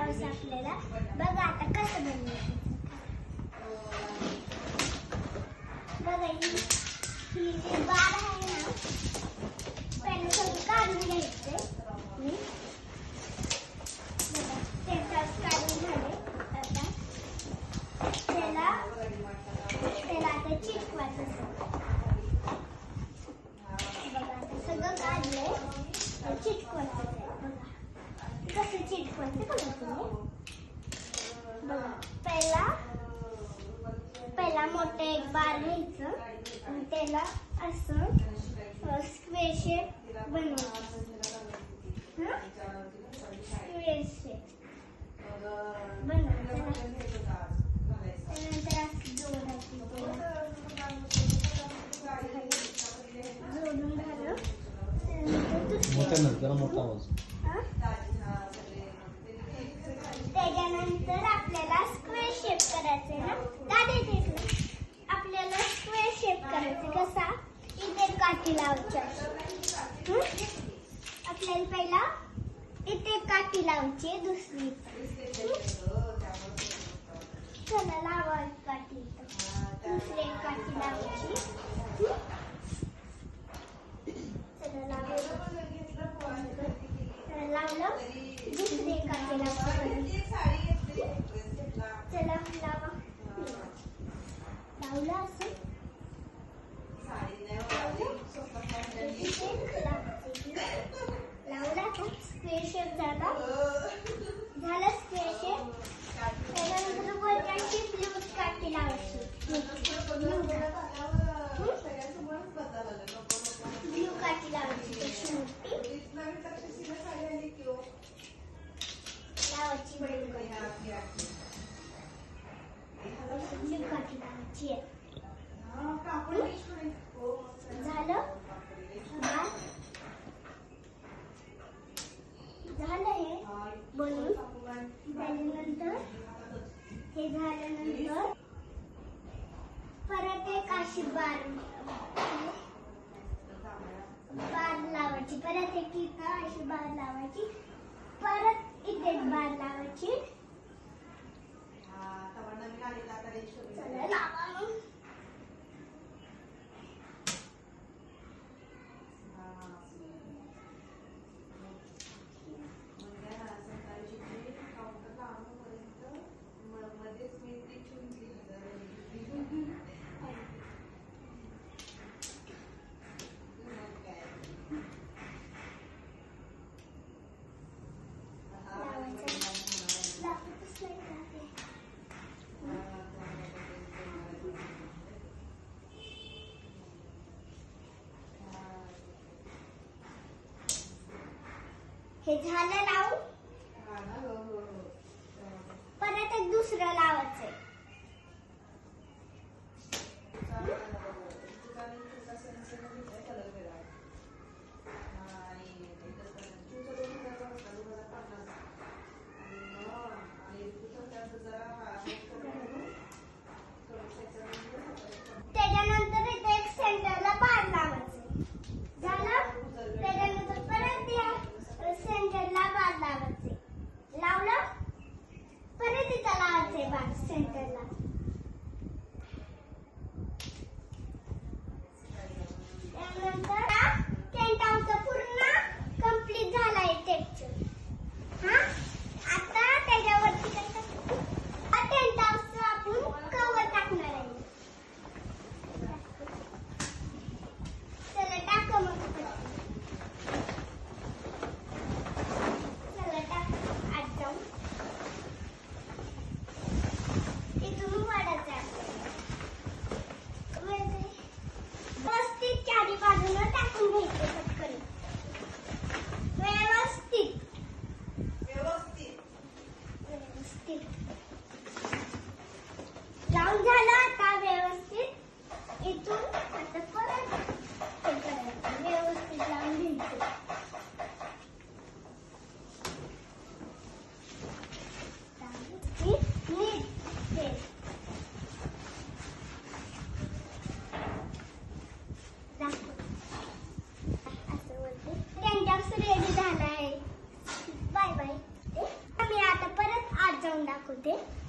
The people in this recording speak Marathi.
लावायचं आपल्याला. बघा आता कसं बनवायचं. बघा ही जी बार आहे ना, पहिलं सगळं काढून घ्यायचंय. बघा त्याच्यात काढून झाले. आता त्याला आता चिटकवायचं. बघा आता सगळं काढलंय, चिटकवायचं. बघा कसं चिटकवायचं बघा तुम्ही. बघा पहिला मोठं एक बार घ्यायचं आणि त्याला असं स्क्वेअर शेप बनवायचं. स्क्वेअर शेप बनवायचं. त्यानंतर असं जोडायचं. जोडून झालं त्याच्यानंतर आपल्याला स्क्वेअर शेप करायचे ना. आपल्याला स्क्वेअर शेप करायचे. कसा? इथे काठी लावायची. आपल्याला पहिला इथे काठी लावायची, दुसरी. चला लावा काठी. दुसरी एक काठी लावायची. चला लावलं. दुसरी एक काठी लावायची. चला लावा. लावलं असं. लावला का स्क्वेअर शेप झाला. Square shape. त्यानंतर वरची ब्लू काठी लावायची. ब्लू काठी लावायची तशी मोठी लावायची. ब्लू काठी लावायची. झालं हे बनवून झाल्यानंतर हे झाल्यानंतर परत एक अशी बार लावायची. परत एक इथं अशी बार लावायची. परत इथे बार लावायची. चला लावा. हे झालं लावून. परत एक दुसरं लावायचंय. त्याच्यानंतर इथे एक सेंटरला बार लावायचं. झालं. त्याच्यानंतर परत सेंटरला बार लावायचे. लावलं. परत इथं लावायचे बार सेंटरला. होते.